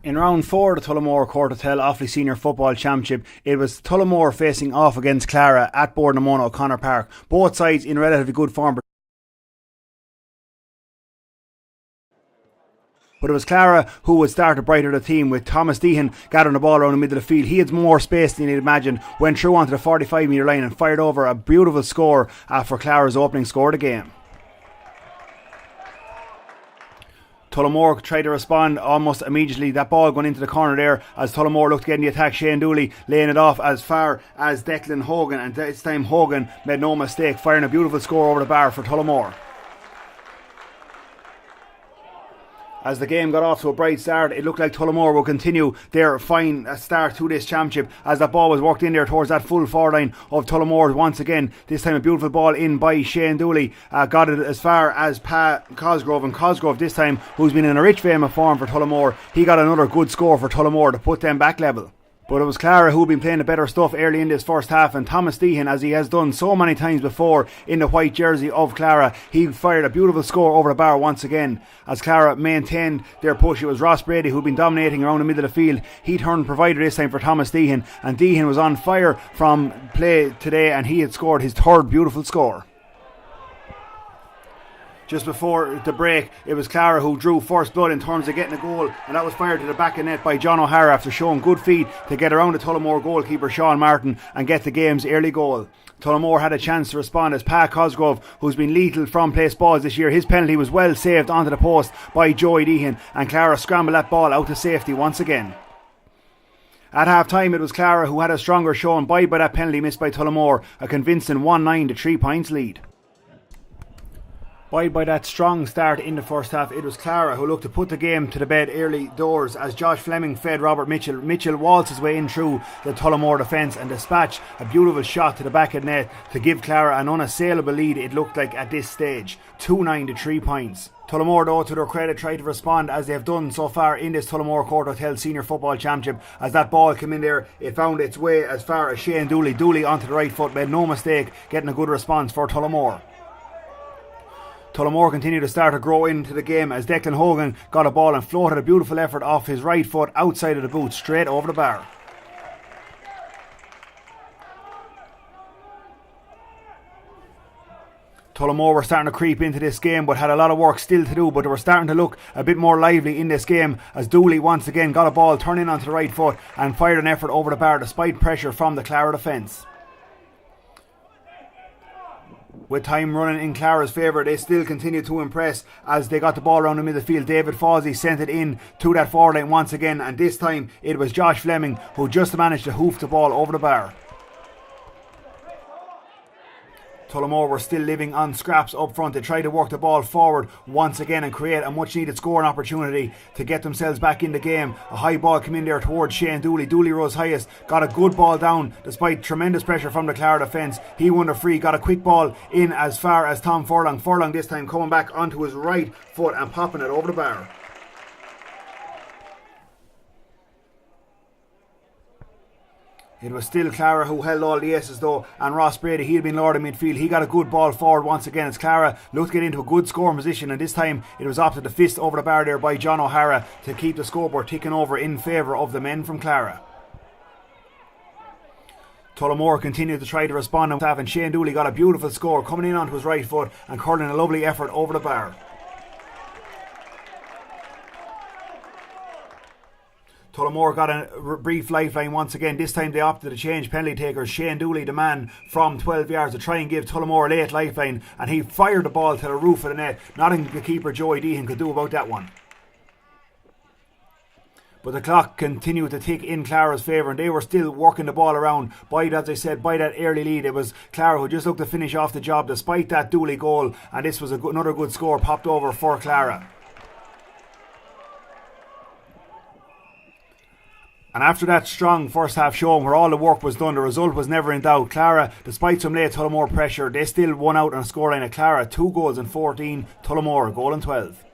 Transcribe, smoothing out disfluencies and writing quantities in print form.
In round 4 of the Tullamore Quartertel Offaly Senior Football Championship, it was Tullamore facing off against Clara at Boardnamona O'Connor Park. Both sides in relatively good form, but it was Clara who would start to brighter the team, with Thomas Deehan gathering the ball around the middle of the field. He had more space than you'd imagined, went through onto the 45 metre line and fired over a beautiful score for Clara's opening score of the game. Tullamore tried to respond almost immediately. That ball going into the corner there as Tullamore looked to get in the attack. Shane Dooley laying it off as far as Declan Hogan, and this time Hogan made no mistake, firing a beautiful score over the bar for Tullamore. As the game got off to a bright start, it looked like Tullamore will continue their fine start to this championship, as that ball was worked in there towards that full forward line of Tullamore once again. This time a beautiful ball in by Shane Dooley, got it as far as Pa Cosgrove, and Cosgrove this time, who's been in a rich vein of form for Tullamore, he got another good score for Tullamore to put them back level. But it was Clara who'd been playing the better stuff early in this first half, and Thomas Deehan, as he has done so many times before in the white jersey of Clara, he fired a beautiful score over the bar once again. As Clara maintained their push, it was Ross Brady who'd been dominating around the middle of the field. He turned provider this time for Thomas Deehan, and Deehan was on fire from play today, and he had scored his third beautiful score. Just before the break, it was Clara who drew first blood in terms of getting a goal, and that was fired to the back of net by John O'Hara after showing good feet to get around the Tullamore goalkeeper Sean Martin and get the game's early goal. Tullamore had a chance to respond as Pa Cosgrove, who's been lethal from place balls this year, his penalty was well saved onto the post by Joey Deehan, and Clara scrambled that ball out to safety once again. At half time, it was Clara who had a stronger showing by that penalty missed by Tullamore, a convincing 1-9 to 3 points lead. By that strong start in the first half, it was Clara who looked to put the game to the bed early doors as Josh Fleming fed Robert Mitchell. Mitchell waltzed his way in through the Tullamore defence and dispatched a beautiful shot to the back of the net to give Clara an unassailable lead, it looked like at this stage, 2-9 to 3 points. Tullamore, though, to their credit, tried to respond as they have done so far in this Tullamore Quartertel Senior Football Championship. As that ball came in there, it found its way as far as Shane Dooley. Dooley onto the right foot, made no mistake, getting a good response for Tullamore. Tullamore continued to start to grow into the game as Declan Hogan got a ball and floated a beautiful effort off his right foot outside of the boot, straight over the bar. Tullamore were starting to creep into this game, but had a lot of work still to do, but they were starting to look a bit more lively in this game as Dooley once again got a ball, turned in onto the right foot and fired an effort over the bar despite pressure from the Clara defence. With time running in Clara's favour, they still continued to impress as they got the ball around the midfield. David Fawsey sent it in to that forward line once again, and this time it was Josh Fleming who just managed to hoof the ball over the bar. Tullamore were still living on scraps up front. They tried to work the ball forward once again and create a much needed scoring opportunity to get themselves back in the game. A high ball came in there towards Shane Dooley. Dooley rose highest, got a good ball down despite tremendous pressure from the Clara defence. He won the free, got a quick ball in as far as Tom Furlong. Furlong this time coming back onto his right foot and popping it over the bar. It was still Clara who held all the aces though, and Ross Brady, he had been lord of midfield. He got a good ball forward once again as Clara looked to get into a good scoring position, and this time it was opted the fist over the bar there by John O'Hara to keep the scoreboard ticking over in favour of the men from Clara. Tullamore continued to try to respond, and Shane Dooley got a beautiful score coming in onto his right foot and curling a lovely effort over the bar. Tullamore got a brief lifeline once again. This time they opted to change penalty takers. Shane Dooley, the man from 12 yards, to try and give Tullamore a late lifeline, and he fired the ball to the roof of the net. Nothing the keeper Joey Deehan could do about that one. But the clock continued to tick in Clara's favour, and they were still working the ball around by, as I said, by that early lead. It was Clara who just looked to finish off the job despite that Dooley goal, and this was another good score popped over for Clara. And after that strong first half showing where all the work was done, the result was never in doubt. Clara, despite some late Tullamore pressure, they still won out on a scoreline of Clara 2 goals and 14, Tullamore a goal and 12.